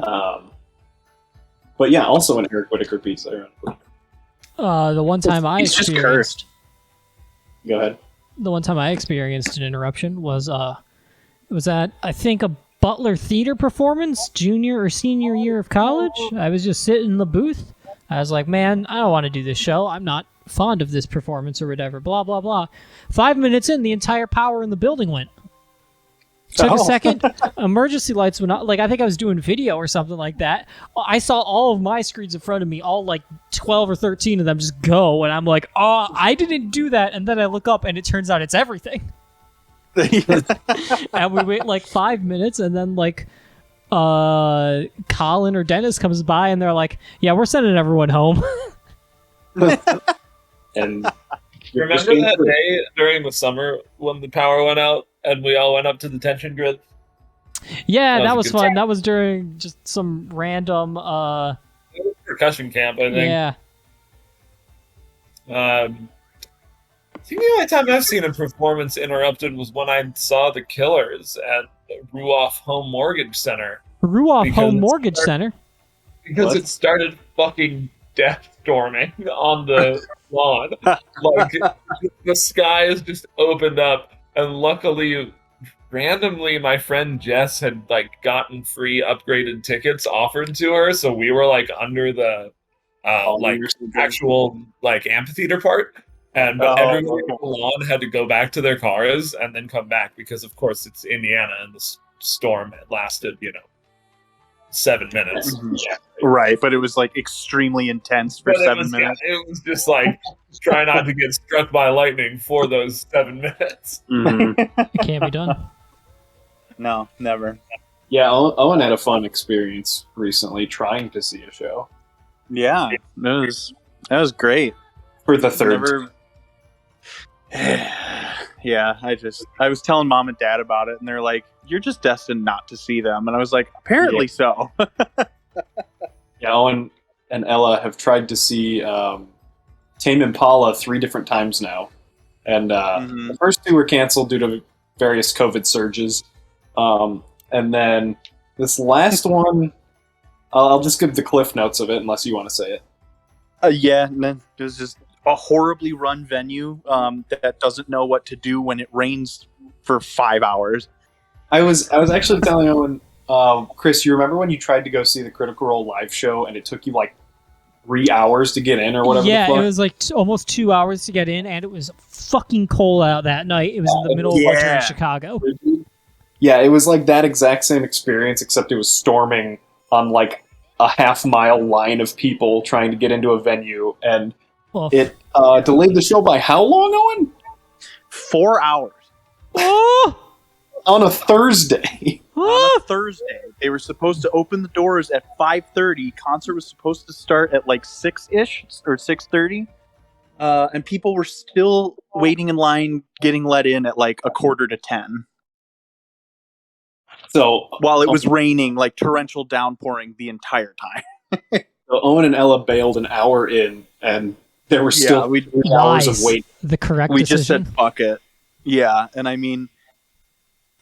But yeah, also an Eric Whitaker piece. Ironically. The one time He's just cursed. Go ahead. The one time I experienced an interruption was it was at, I think, a Butler theater performance, junior or senior year of college. I was just sitting in the booth. I was like, man, I don't want to do this show. I'm not fond of this performance or whatever, blah, blah, blah. 5 minutes in, the entire power in the building went. Took a second. Emergency lights went out. Like, I think I was doing video or something like that. I saw all of my screens in front of me, all like 12 or 13 of them just go. And I'm like, oh, I didn't do that. And then I look up and it turns out it's everything. And we wait like 5 minutes and then like Colin or Dennis comes by and they're like, yeah, we're sending everyone home. And remember that day during the summer when the power went out and we all went up to the tension grid? Yeah, that was fun. Time. That was during just some random percussion camp, I think. Yeah. I think the only time I've seen a performance interrupted was when I saw the Killers at the Ruoff Home Mortgage Center. Ruoff Home Mortgage Center? Because it started fucking death storming on the lawn. Like, the skies just opened up, and luckily, randomly, my friend Jess had, like, gotten free upgraded tickets offered to her, so we were, like, under the, actual, like, amphitheater part. And everyone on the lawn had to go back to their cars and then come back because, of course, it's Indiana and the storm had lasted, 7 minutes. Yeah. Right, but it was like extremely intense for 7 minutes. Yeah, it was just like try not to get struck by lightning for those 7 minutes. Mm-hmm. It can't be done. No, never. Yeah, Owen had a fun experience recently trying to see a show. Yeah, that was great. For the third. Yeah, I was telling mom and dad about it, and they're like, "You're just destined not to see them." And I was like, "Apparently so." Yeah, Owen and Ella have tried to see Tame Impala 3 different times now, and the first 2 were canceled due to various COVID surges, and then this last one, I'll just give the cliff notes of it, unless you want to say it. Yeah, it was just a horribly run venue that doesn't know what to do when it rains for 5 hours. I was actually telling Owen, Chris, you remember when you tried to go see the Critical Role live show and it took you like 3 hours to get in or whatever? Yeah, it was like almost 2 hours to get in, and it was fucking cold out that night. It was in the middle of winter in Chicago. Yeah, it was like that exact same experience, except it was storming on like a half-mile line of people trying to get into a venue, and it delayed the show by how long, Owen? 4 hours. Oh! On a Thursday. On a Thursday. They were supposed to open the doors at 5:30. Concert was supposed to start at like 6-ish or 6:30. And people were still waiting in line, getting let in at like 9:45. So while it was raining, like torrential downpouring the entire time. So Owen and Ella bailed an hour in, and there were still 3 hours of wait. The correct We decision. just said, fuck it. Yeah, and I mean,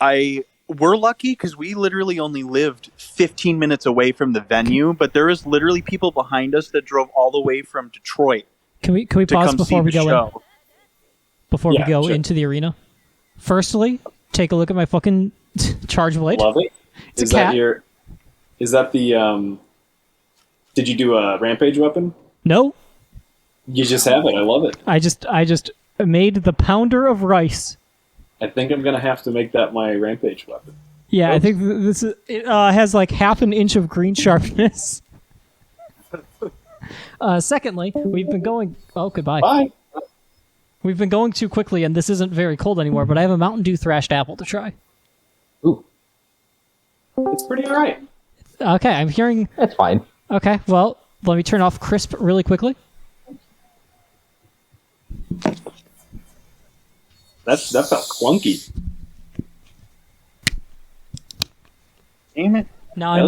we're lucky because we literally only lived 15 minutes away from the venue, but there is literally people behind us that drove all the way from Detroit. Can we pause before we go in? Before we go into the arena? Firstly, take a look at my fucking charge blade. Love it. It's a cat. Is that the did you do a rampage weapon? No. You just have it. I love it. I just made the pounder of rice. I think I'm gonna have to make that my rampage weapon. Yeah, I think this is, it has like half an inch of green sharpness. Secondly, we've been going. Oh, goodbye. Bye. We've been going too quickly, and this isn't very cold anymore. But I have a Mountain Dew thrashed apple to try. Ooh, it's pretty alright. Okay, I'm hearing. That's fine. Okay, well, let me turn off crisp really quickly. That felt clunky. Damn it. Now I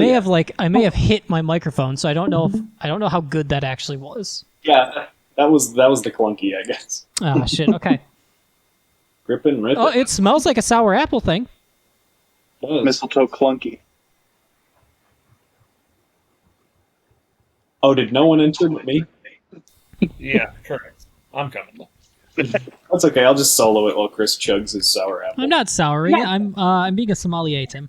may have hit my microphone, so I don't know how good that actually was. Yeah, that was the clunky, I guess. Ah, shit. Okay. Gripping right. Oh, it smells like a sour apple thing. It does. Mistletoe clunky. Oh, did no one enter but me? Yeah, correct. I'm coming. That's okay. I'll just solo it while Chris chugs his sour apple. I'm not soury. I'm being a sommelier, Tim.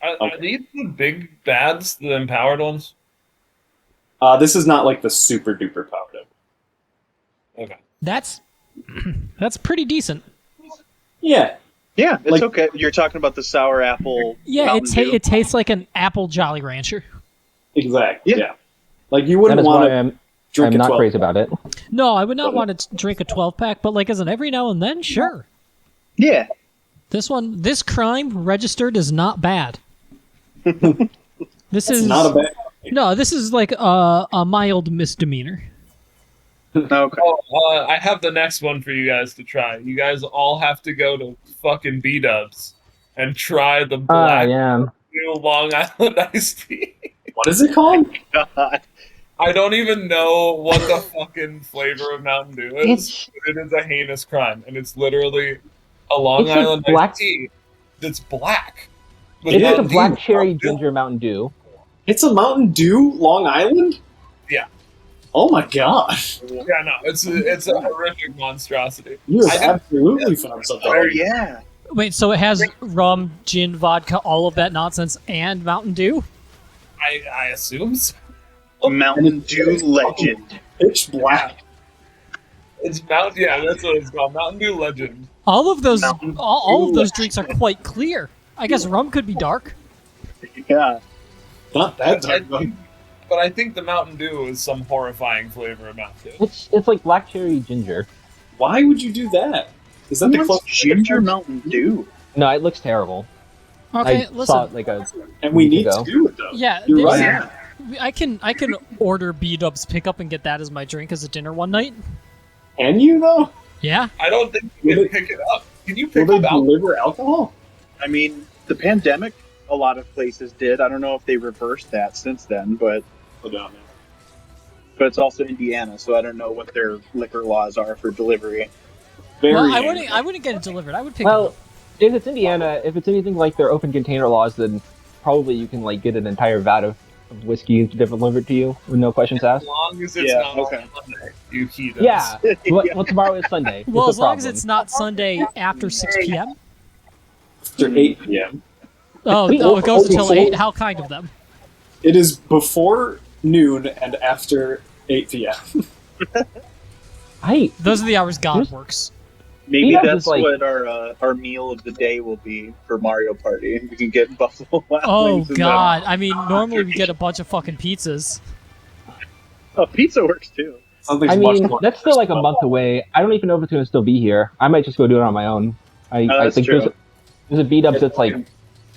Are these the big bads, the empowered ones? This is not like the super duper powered. Okay. That's pretty decent. Yeah. Yeah, it's Like- okay. You're talking about the sour apple. Yeah, Mountain Dew. it tastes like an apple Jolly Rancher. Exactly. Yeah. Yeah. Like you That wouldn't is want why to I'm drink a not 12. crazy about it. No, I would not want to drink a 12-pack, but like as an every now and then, sure. Yeah. This crime registered is not bad. This is Not a bad. No, this is like a mild misdemeanor. Okay. Oh, I have the next one for you guys to try. You guys all have to go to fucking B-dubs and try the black Yeah. New Long Island iced tea. What is it called? God. I don't even know what the fucking flavor of Mountain Dew is, but it is a heinous crime, and it's literally a Long It's like Island black- iced tea that's black. With It's like a Mountain black Dew. cherry ginger Mountain Dew. It's a Mountain Dew Long Island? Yeah. Oh my gosh. Yeah, no, it's a horrific monstrosity. You I have didn't- absolutely found something. Oh yeah. Wait, so it has rum, gin, vodka, all of that nonsense, and Mountain Dew? I assume so. Mountain Dew legend. Pitch black. It's Mountain. Yeah, that's what it's called. Mountain Dew Legend. All of those Mountain all of Dew. those drinks are quite clear. I guess rum could be dark. Yeah. Not that dark. though. But I think the Mountain Dew is some horrifying flavor of Mountain Dew. It's like black cherry ginger. Why would you do that? Is that Who the wants closest? ginger Mountain Dew? No, it looks terrible. Okay, I listen. saw it like a And we week need ago. to do it though. Yeah, You're this- right. Yeah. I can order B-dubs pickup and get that as my drink as a dinner one night. Can you though? Yeah. I don't think you can pick it up. Can you Will pick they up alcohol? deliver alcohol? I mean, the pandemic, a lot of places did. I don't know if they reversed that since then, but Hold on. it's also Indiana, so I don't know what their liquor laws are for delivery. Very. Well, I wouldn't get it delivered. I would pick it well. up. If it's Indiana, if it's anything like their open container laws, then probably you can like get an entire vat of whiskey delivered to you with no questions As asked. long as it's Yeah, not okay. on Monday, you heathens. Yeah. Well, tomorrow is Sunday. Well, It's as a long as problem. it's not Sunday after 6 p.m. After 8 p.m. Oh, Wait, it goes okay, until so- 8. How kind of them. It is before noon and after 8 p.m. Those are the hours God Here's- works. Maybe Yeah, that's just like- what our meal of the day will be for Mario Party. We can get Buffalo Wild Oh, Wings and God. I mean, normally we get a bunch of fucking pizzas. then- Oh, pizza works too. Something's I much mean, more that's still like a personal. month away. I don't even know if it's going to still be here. I might just go do it on my own. I that's think true. there's a beat up that's like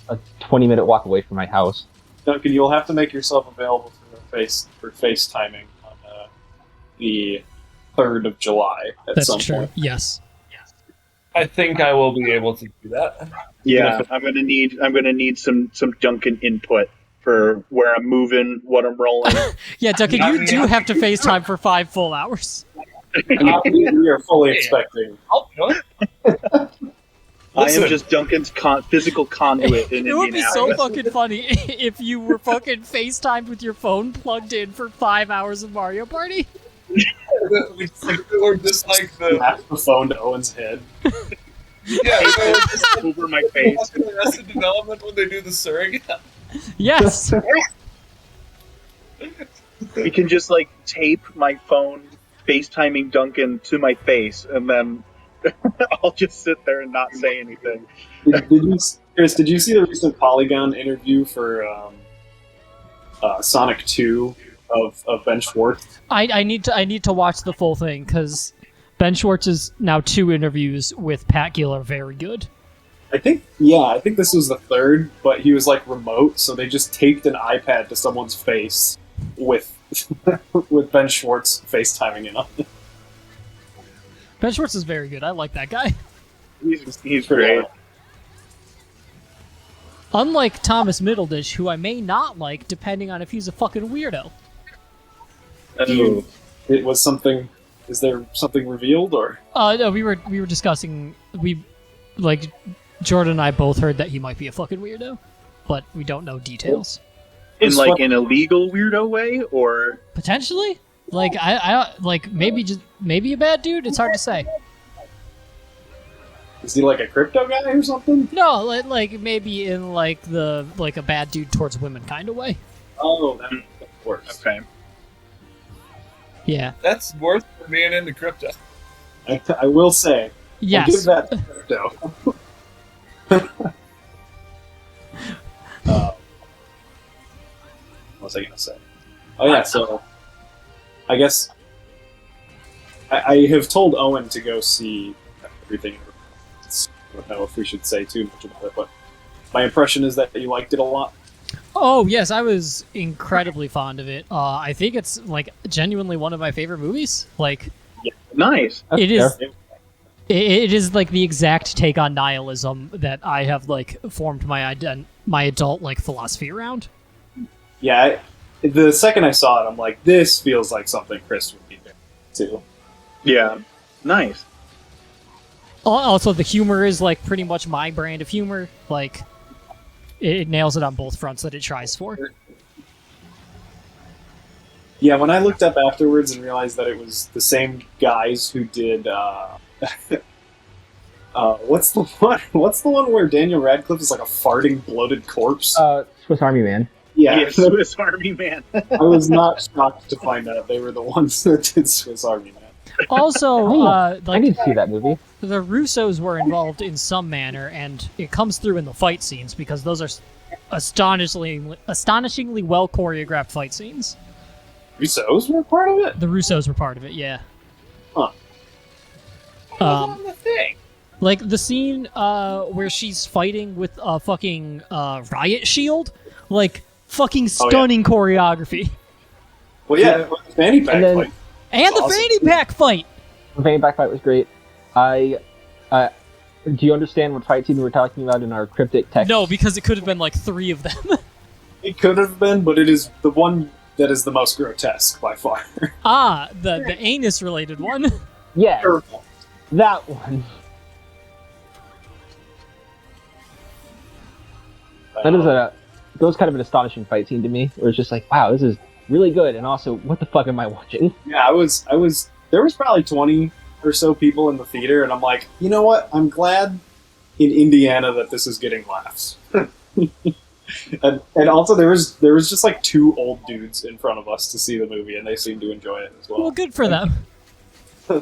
a 20-minute walk away from my house. Duncan, you'll have to make yourself available for FaceTiming on the 3rd of July at That's some true. point. Yes. I think I will be able to do that. Yeah, I'm gonna need some Duncan input for where I'm moving, what I'm rolling. Yeah, Duncan, you do have to FaceTime for 5 full hours. We are fully Yeah. expecting. I'll do it. I Listen. am just Duncan's physical conduit in It would be so Indianapolis. fucking funny if you were fucking FaceTimed with your phone plugged in for 5 hours of Mario Party. Or just like the Snap the phone to Owen's head. yeah, or just over my face. like Arrested Development when they do the surrogate. Yes. We can just like tape my phone FaceTiming Duncan to my face, and then I'll just sit there and not say anything. Chris, did you see the recent Polygon interview for Sonic 2 of Ben Schwartz? I need to watch the full thing because Ben Schwartz's now 2 interviews with Pat Gill are very good. I think this was the 3rd, but he was like remote, so they just taped an iPad to someone's face with with Ben Schwartz FaceTiming in on it. Ben Schwartz is very good. I like that guy. He's great. Unlike Thomas Middledish, who I may not like depending on if he's a fucking weirdo. It was something. Is there something revealed or? No, we were discussing Jordan and I both heard that he might be a fucking weirdo, but we don't know details. In like an illegal weirdo way, or Potentially, like I like maybe a bad dude. It's hard to say. Is he like a crypto guy or something? No, like maybe in like a bad dude towards women kind of way. Oh, that of course. okay. Yeah. That's worth for being into crypto. I will say, I'll give Yes. that to crypto. What was I gonna say? Oh yeah, so I guess I have told Owen to go see everything. I don't know if we should say too much about it, but my impression is that you liked it a lot. Oh yes, I was incredibly fond of it. I think it's like genuinely one of my favorite movies. Like Nice. That's it is. fair. It is like the exact take on nihilism that I have like formed my adult like philosophy around. Yeah, the second I saw it, I'm like, this feels like something Chris would be doing too. Yeah. Nice. Also, the humor is like pretty much my brand of humor. Like, it nails it on both fronts that it tries for. Yeah, when I looked up afterwards and realized that it was the same guys who did what's the one? What's the one where Daniel Radcliffe is like a farting bloated corpse? Swiss Army Man. Yeah, Swiss Army Man. I was not shocked to find out they were the ones that did Swiss Army Man. Also, I like need to see that movie. the Russos were involved in some manner, and it comes through in the fight scenes because those are astonishingly well choreographed fight scenes. Russos were part of it? The Russos were part of it, yeah. Huh. On the thing. Like the scene where she's fighting with a fucking riot shield, like fucking stunning choreography. Well, yeah, the fanny pack And then- fight. And the Awesome. fanny pack fight! The fanny pack fight was great. Do you understand what fight scene we were talking about in our cryptic text? No, because it could have been like 3 of them. It could have been, but it is the one that is the most grotesque by far. The anus related one. Yeah, that one. That was kind of an astonishing fight scene to me. Where it's just like, wow, this is really good, and also, what the fuck am I watching? Yeah, I was. There was probably 20 or so people in the theater, and I'm like, you know what? I'm glad in Indiana that this is getting laughs. and also there was just like 2 old dudes in front of us to see the movie, and they seemed to enjoy it as well. Well, good for them. I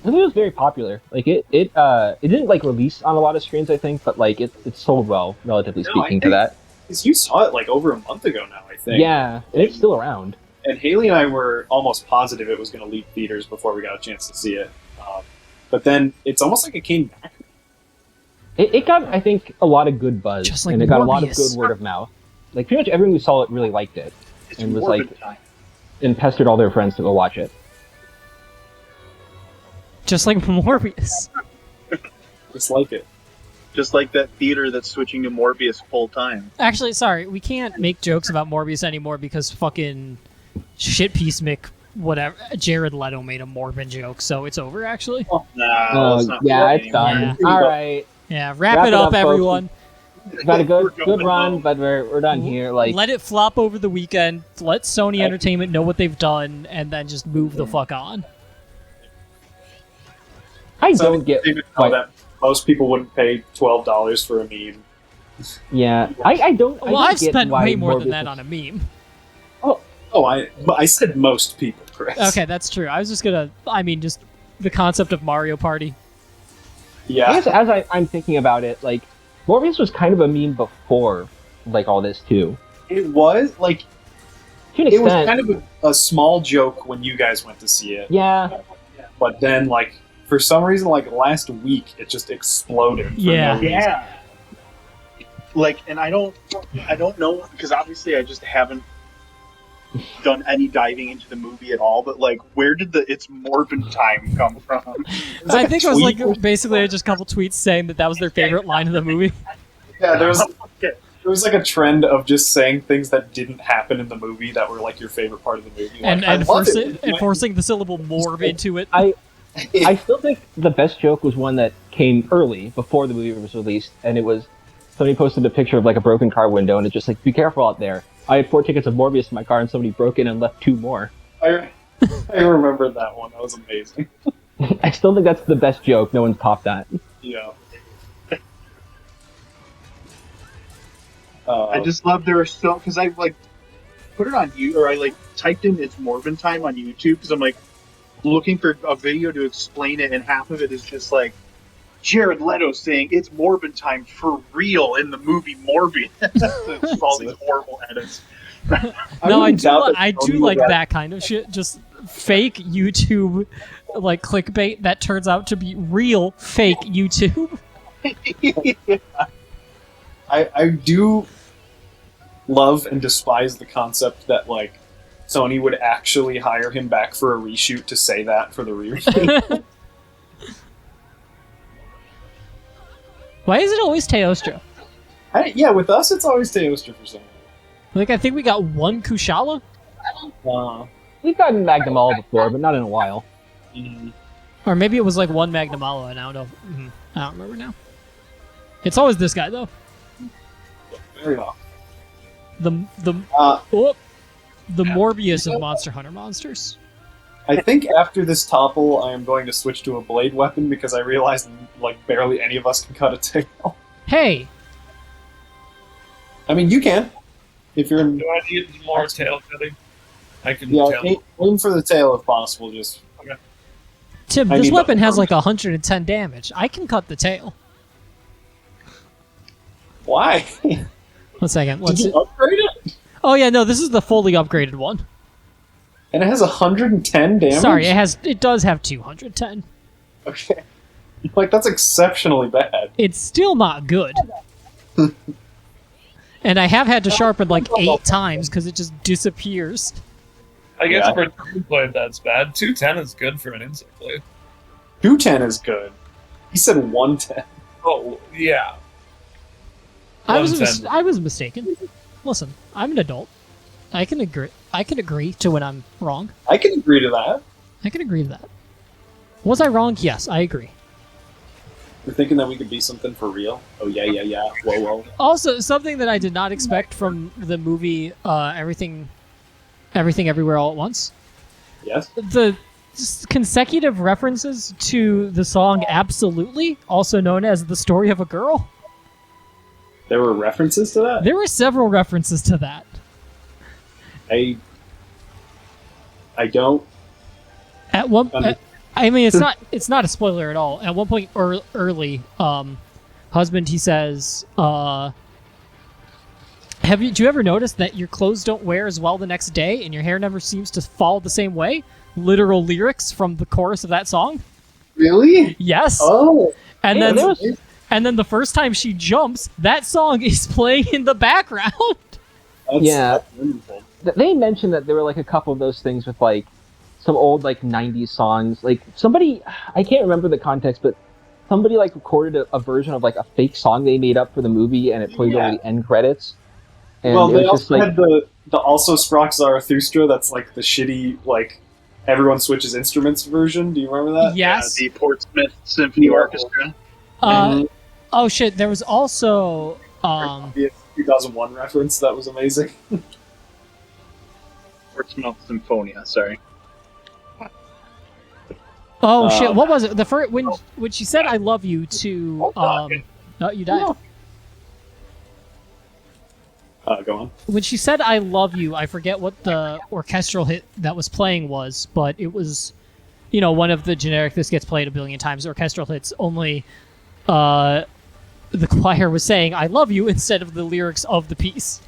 think it was very popular. Like it didn't like release on a lot of screens, I think, but like it sold well, relatively speaking to that. Because you saw it like over a month ago now, I think. Yeah, and it's still around. And Haley and I were almost positive it was going to leave theaters before we got a chance to see it. But then it's almost like it came back. It got, I think, a lot of good buzz, Just like and it got a lot of Morbius. good word of mouth. Like pretty much everyone who saw it really liked it, It's and was morbid like, time. and pestered all their friends to go watch it. Just like Morbius. Just like it. Just like that theater that's switching to Morbius full time. Actually, sorry, we can't make jokes about Morbius anymore because fucking shitpiece Mick, whatever, Jared Leto made a Morbin joke, so it's over, actually. Nah, let's not Yeah, play it's done. Yeah. All right, Yeah, wrap it up, folks. everyone. We've had a We're good going run, home. but we're done here. Like, Let it flop over the weekend, let Sony Entertainment know what they've done, and then just move the fuck on. I So don't get even why- know that most people wouldn't pay $12 for a meme. Yeah, I don't. Well, I I've don't get spent why way more than Morbius that is- on a meme. Oh, I said most people, Chris. Okay, that's true. I was just gonna, just the concept of Mario Party. I Yeah. guess as I'm thinking about it, like Morbius was kind of a meme before, like all this too. It was like To an it was extent, kind of a small joke when you guys went to see it, yeah. but then like for some reason, like last week, it just exploded. For Yeah. no reason. Like, and I don't know, because obviously I just haven't done any diving into the movie at all, but like, where did the "it's Morbin time" come from? I think it was tweet. like basically just a couple tweets saying that was their favorite line of the movie. Yeah, there was Okay. there was like a trend of just saying things that didn't happen in the movie that were like your favorite part of the movie. And Like, I love it. forcing the syllable morb into it. I still think the best joke was one that came early before the movie was released, and it was somebody posted a picture of like a broken car window, and it's just like, be careful out there. I had 4 tickets of Morbius in my car, and somebody broke in and left 2 more. I remember that one. That was amazing. I still think that's the best joke. No one's topped that. Yeah. I just love there are so because I like put it on you or I like typed in it's Morbin time on YouTube because I'm like looking for a video to explain it, and half of it is just like Jared Leto saying it's Morbin time for real in the movie Morbin. It's all these horrible edits. No, I do like that kind of shit. Just fake YouTube, like clickbait that turns out to be real fake YouTube. I do love and despise the concept that like Sony would actually hire him back for a reshoot to say that for the re-release. Why is it always Teostra? Yeah, with us it's always Teostra for some reason. Like, I think we got one Kushala? We've gotten Magnamalo before, but not in a while. Or maybe it was like one Magnamalo, and I don't know. I don't remember now. It's always this guy, though. Very well. The Morbius of Monster Hunter monsters. I think after this topple, I am going to switch to a blade weapon because I realize like barely any of us can cut a tail. Hey! I mean, you can. If you're in... Do I need more tail cutting? I can aim for the tail if possible. Just Tim, this weapon has like 110 damage. I can cut the tail. Why? 1 second. Did you upgrade it? Oh yeah, no, this is the fully upgraded one. And it has 110 damage? Sorry, it does have 210. Okay. Like, that's exceptionally bad. It's still not good. And I have had to sharpen like 8 times because it just disappears. I guess for a blade that's bad. 210 is good for an insect blade. 210 is good. He said 110. Oh, yeah. I was mistaken. Listen, I'm an adult. I can agree to when I'm wrong. I can agree to that. I can agree to that. Was I wrong? Yes, I agree. You're thinking that we could be something for real? Oh, yeah. Whoa. Also, something that I did not expect from the movie Everything Everywhere All at Once. Yes? The consecutive references to the song Absolutely, also known as The Story of a Girl. There were references to that? There were several references to that. I don't... At one I mean, it's not a spoiler at all. At one point early, husband, he says, do you ever notice that your clothes don't wear as well the next day and your hair never seems to fall the same way? Literal lyrics from the chorus of that song. Really? Yes. Oh. And then the first time she jumps, that song is playing in the background. That's wonderful. They mentioned that there were like a couple of those things with like some old like 90s songs. Like somebody, I can't remember the context, but somebody like recorded a version of like a fake song they made up for the movie, and it played over the end credits. And well, they also just, like, had the also Sprach Zarathustra. That's like the shitty like everyone switches instruments version. Do you remember that? Yes. The Portsmouth Symphony Orchestra. Oh shit! There was also the 2001 reference that was amazing. Portsmouth Symphonia. Sorry. Oh shit! What was it? The first when she said "I love you" to no, you died. Go on. When she said "I love you," I forget what the orchestral hit that was playing was, but it was, one of the generic "this gets played a billion times" orchestral hits. Only, the choir was saying "I love you" instead of the lyrics of the piece.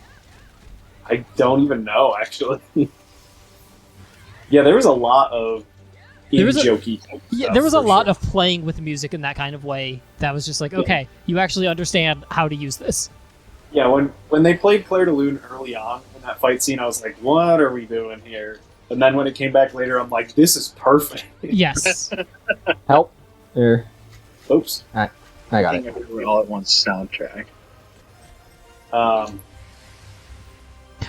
I don't even know, actually. Yeah, there was a lot of jokey. Yeah, there was a lot of playing with music in that kind of way. That was just like, okay, you actually understand how to use this. Yeah, when they played Claire de Lune early on in that fight scene, I was like, what are we doing here? And then when it came back later, I'm like, this is perfect. Yes. Help. There. Oops. I got it. All at Once soundtrack.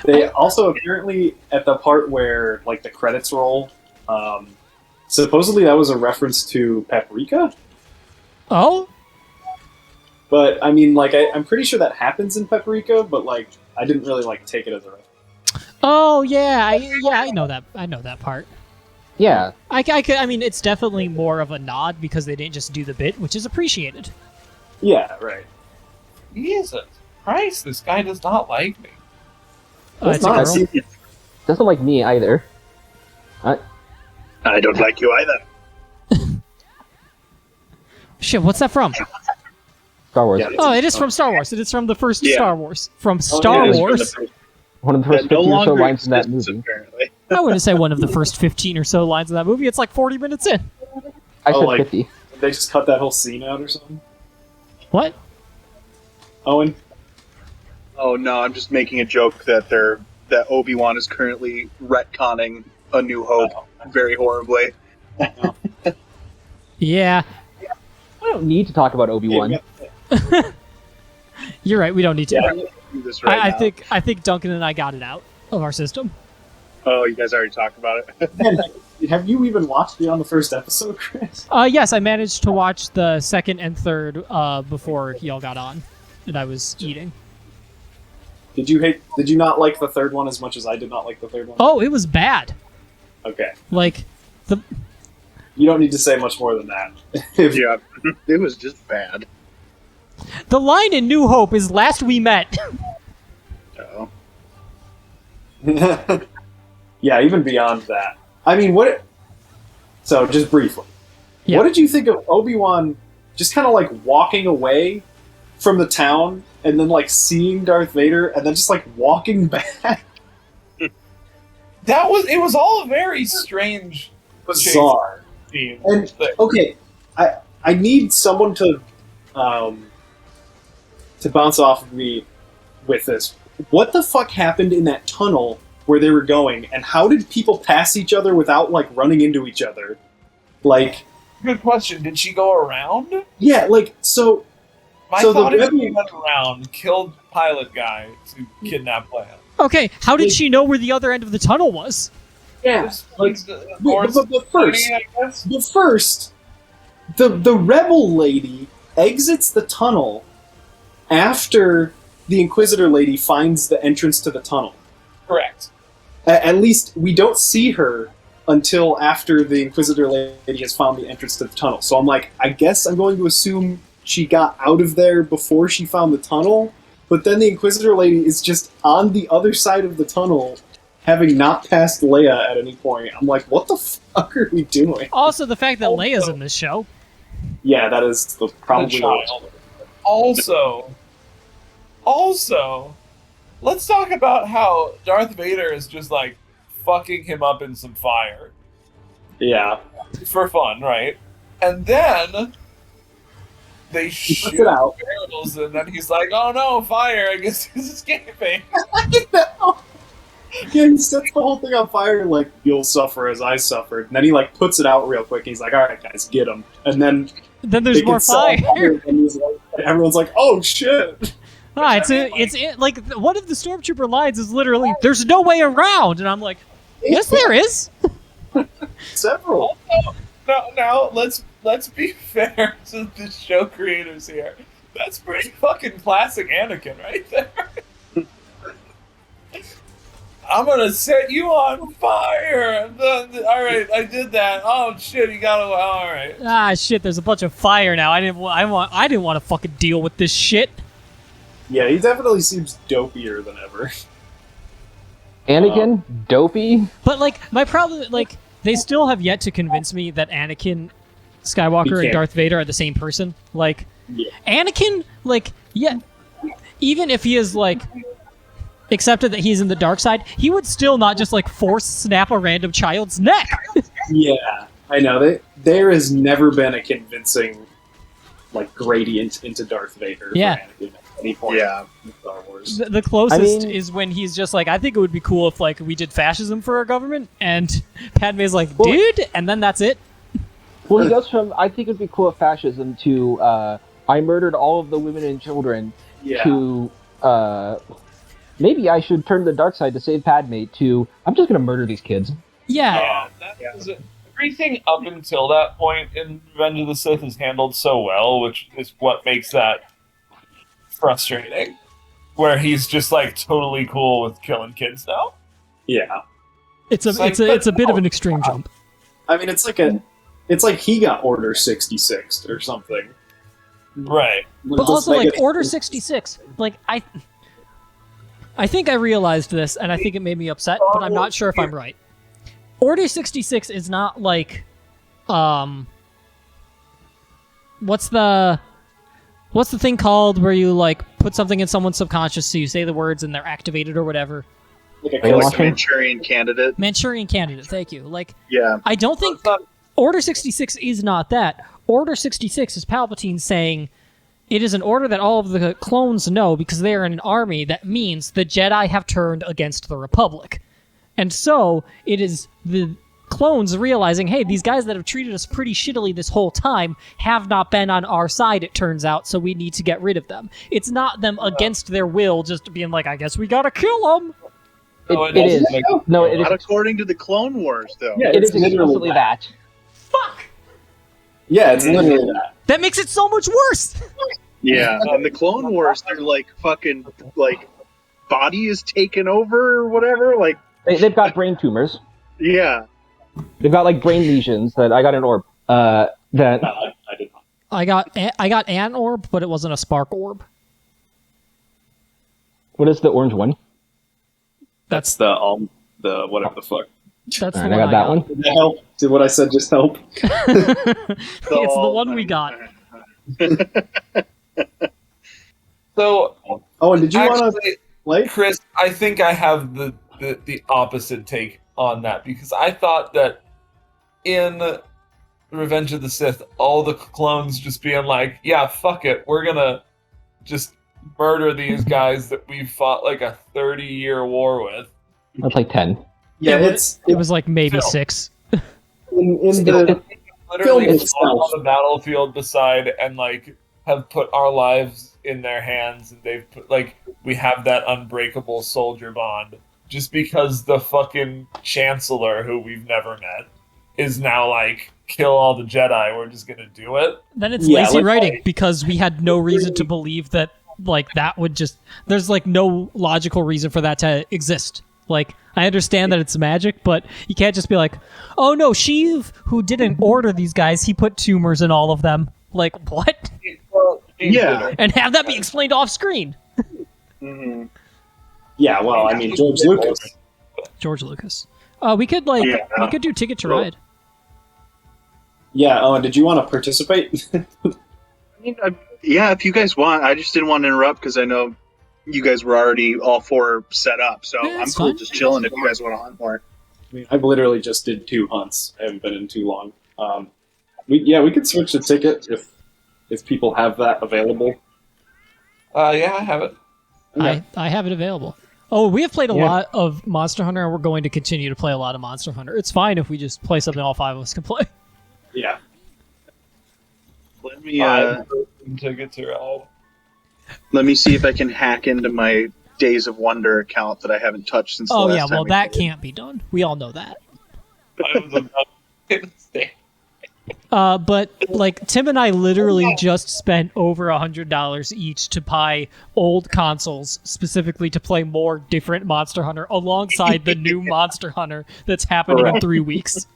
They also apparently, at the part where like the credits roll, supposedly that was a reference to Paprika. Oh? But I mean, like, I'm pretty sure that happens in Paprika, but like, I didn't really like take it as a reference. Oh yeah, I know that. I know that part. Yeah. I mean, it's definitely more of a nod because they didn't just do the bit, which is appreciated. Yeah, right. Jesus Christ, this guy does not like me. It's a girl. Doesn't like me either. I don't like you either. Shit, what's that from? Star Wars. Yeah. Oh, it is from Star Wars. It is from the first Yeah. Star Wars. From Star yeah, Wars. One of the first 50 or so lines in that exists, movie. apparently. I wouldn't say one of the first 15 or so lines of that movie. It's like 40 minutes in. I said like- 50. Did they just cut that whole scene out or something? What? Owen? Oh no, I'm just making a joke that Obi-Wan is currently retconning A New Hope very horribly. Yeah, We don't need to talk about Obi-Wan. you're right. We don't need to. Yeah, do this right I now. think Duncan and I got it out of our system. Oh, you guys already talked about it. Man, have you even watched beyond the first episode, Chris? Yes, I managed to watch the second and third before y'all got on, and I was eating. Did you not like the third one as much as I did not like the third one? Oh, it was bad. Okay. Like the You don't need to say much more than that. If- Yeah, it was just bad. line in New Hope is "Last we met." Oh. Yeah, even beyond that. I mean, so, just briefly. Yeah. What did you think of Obi-Wan just kind of, like, walking away from the town and then, like, seeing Darth Vader and then just, like, walking back? It was all very strange. Bizarre. Scene. And, okay, I need someone to bounce off of me with this. What the fuck happened in that tunnel where they were going, and how did people pass each other without, like, running into each other? Like... Good question. Did she go around? Yeah, like, so... My So the thought is rebel- she went around, killed pilot guy to kidnap Leia. Okay, how did she know where the other end of the tunnel was? Yeah, like, Or but first, the rebel lady exits the tunnel after the Inquisitor lady finds the entrance to the tunnel. correct. At least we don't see her until after the Inquisitor lady has found the entrance to the tunnel. So I'm like, I guess I'm going to assume she got out of there before she found the tunnel, but then the Inquisitor lady is just on the other side of the tunnel, having not passed Leia at any point. I'm like, what the fuck are we doing? Also, the fact that Leia's in this show. Yeah, that is probably The child. Also, let's talk about how Darth Vader is just like fucking him up in some fire Yeah. for fun, right? And then they puts shoot it out. barrels, and then he's like, "Oh no, fire! I guess he's escaping." Yeah, he sets the whole thing on fire, like, you'll suffer as I suffered. And then he, like, puts it out real quick. He's like, alright, guys, get him. And then Then there's they more get set on fire. and he's like, everyone's like, oh, shit! Like one of the stormtrooper lines is literally "There's no way around," and I'm like, "Yes, there is." Several. Now let's be fair to the show creators here. That's pretty fucking classic Anakin right there. I'm gonna set you on fire. All right, I did that. Oh shit, he got away. All right. Ah, shit! There's a bunch of fire now. I didn't want to fucking deal with this shit. Yeah, he definitely seems dopier than ever. Anakin? Dopey? But like, my problem, like, they still have yet to convince me that Anakin Skywalker and can't. Darth Vader are the same person. Like, Yeah. Anakin, like, yeah, even if he is like accepted that he's in the dark side, he would still not just like force snap a random child's neck. Yeah, I know. There has never been a convincing, like, gradient into Darth Vader Yeah. for Anakin at any point Yeah. in Star Wars. The closest I mean- is when he's just like, I think it would be cool if like we did fascism for our government, and Padme's like, Well- dude, and then that's it. Well, he goes from, I think it'd be cool if fascism to, I murdered all of the women and children, Yeah. to, maybe I should turn to the dark side to save Padme, to, I'm just gonna murder these kids. Yeah. That was everything up until that point in Revenge of the Sith is handled so well, which is what makes that frustrating. Where he's just like totally cool with killing kids now. Yeah. It's a bit of an extreme jump. I mean, it's like he got Order 66 or something. Right. But also, like, Order 66, like, I think I realized this, and I think it made me upset, but I'm not sure if I'm right. Order 66 is not like, what's the thing called where you, like, put something in someone's subconscious so you say the words and they're activated or whatever? Like a Manchurian Candidate. Manchurian Candidate, thank you. Like, Yeah. I don't think Order 66 is not that. Order 66 is Palpatine saying it is an order that all of the clones know because they are in an army that means the Jedi have turned against the Republic. And so it is the clones realizing, hey, these guys that have treated us pretty shittily this whole time have not been on our side, it turns out, so we need to get rid of them. It's not them against their will just being like, I guess we gotta kill them. It is. No, it is. Not according to the Clone Wars, though. Yeah, It is explicitly that. Fuck! Yeah, it's literally that. That makes it so much worse! Yeah, in the Clone Wars, they're like fucking like body is taken over or whatever. Like They've got brain tumors. yeah, They've got like brain lesions that I got an orb. That I did not. I got an orb, but it wasn't a spark orb. what is the orange one? That's the whatever the fuck. That's the Alright, one I got that one. Did that help? Did what I said just help? It's the one we got. So, Oh, and did you want to actually, play? Chris, I think I have the opposite take on that because I thought that in Revenge of the Sith, all the clones just being like, yeah, fuck it, we're gonna just murder these guys that we fought like a 30-year war with. That's like 10. Yeah, It was like maybe Phil. 6. in the Literally film fought itself. on the battlefield beside and like have put our lives in their hands, and they've put like we have that unbreakable soldier bond. Just because the fucking Chancellor, who we've never met, is now like kill all the Jedi, we're just gonna do it. Then it's Yeah, lazy like- writing because we had no reason to believe that like that would just there's like no logical reason for that to exist. Like I understand that it's magic, but you can't just be like, "Oh no, Sheev, who didn't order these guys, he put tumors in all of them." Like, what? Well, Yeah. And have that be explained off screen. mm-hmm. Yeah, well, I mean, George Lucas. George Lucas. We could Yeah. we could do Ticket to Ride. Yeah, oh, and did you want to participate? I mean, yeah, if you guys want, I just didn't want to interrupt because I know you guys were already all four set up, so Yeah, I'm that's cool fine. just chilling if you guys want to hunt more. I mean, I've literally just did 2 hunts. I haven't been in too long. We could switch the ticket if people have that available. yeah, I have it. Okay. I have it available. Oh, we have played a Yeah. lot of Monster Hunter, and we're going to continue to play a lot of Monster Hunter. It's fine if we just play something all 5 of us can play. Yeah. Let me Tickets are out. let me see if I can hack into my Days of Wonder account that I haven't touched since. Oh the yeah, last well time we that played. can't be done. We all know that. I was about to say. But like Tim and I literally just spent over $100 each to buy old consoles specifically to play more different Monster Hunter alongside the new Monster Hunter that's happening in 3 weeks.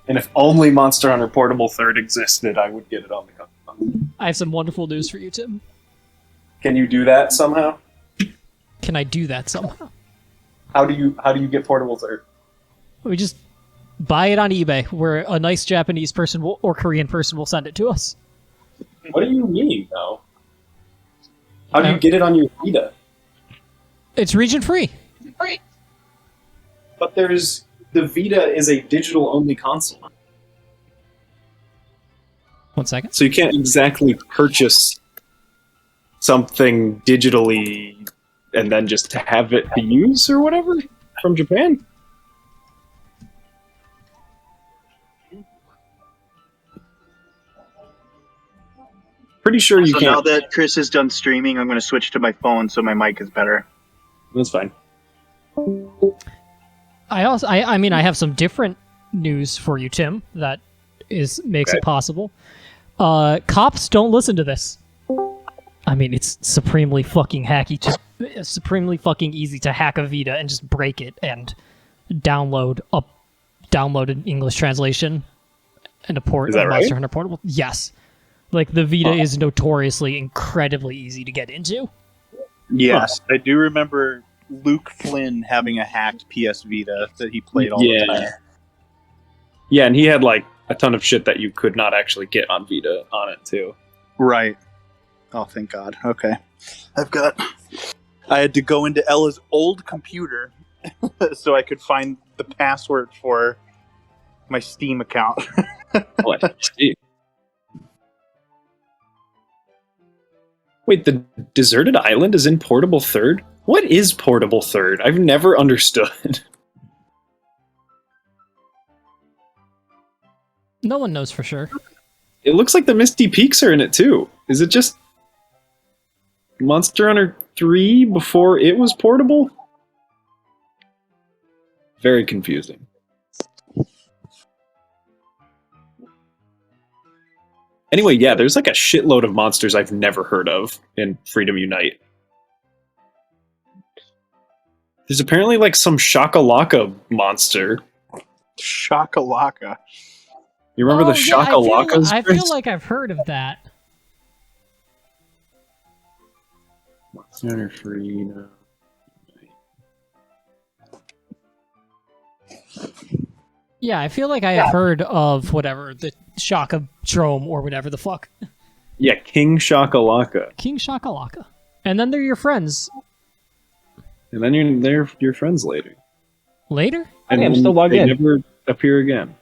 And if only Monster Hunter Portable 3rd existed, I would get it on the console. I have some wonderful news for you, Tim. Can you do that somehow? Can I do that somehow? How do you get Portable 3rd? We just buy it on eBay, where a nice Japanese person or Korean person will send it to us. What do you mean, though? How do you get it on your Vita? It's region free. But the Vita is a digital-only console. 1 second. So you can't exactly purchase something digitally and then just to have it to use or whatever from Japan. Pretty sure you So can't. now that Chris is done streaming, I'm going to switch to my phone so my mic is better. That's fine. I mean, I have some different news for you, Tim. That makes it possible. Cops, don't listen to this. I mean, it's supremely fucking supremely fucking easy to hack a Vita and just break it and download an English translation and a port. Is that Monster right? Hunter Portable. Yes, like the Vita is notoriously incredibly easy to get into. Yes, I do remember Luke Flynn having a hacked PS Vita that he played all the time. Yeah, and he had like a ton of shit that you could not actually get on Vita on it too. Right. Oh, thank God. Okay. I had to go into Ella's old computer so I could find the password for my Steam account. What? Wait, the deserted island is in Portable Third? What is Portable Third? I've never understood. No one knows for sure. It looks like the Misty Peaks are in it too. Is it just Monster Hunter 3 before it was portable? Very confusing. Anyway, yeah, there's like a shitload of monsters I've never heard of in Freedom Unite. There's apparently like some Shakalaka monster. Shakalaka. You remember the Shakalakas? I feel like I've heard of that. Monster Hunter Freedom. Yeah, I feel like I have heard of whatever, the Shaka-drome or whatever the fuck. Yeah, King Shakalaka. King Shakalaka. And then they're your friends. And then they're your friends later. Later? I'm still logged they in. never appear again.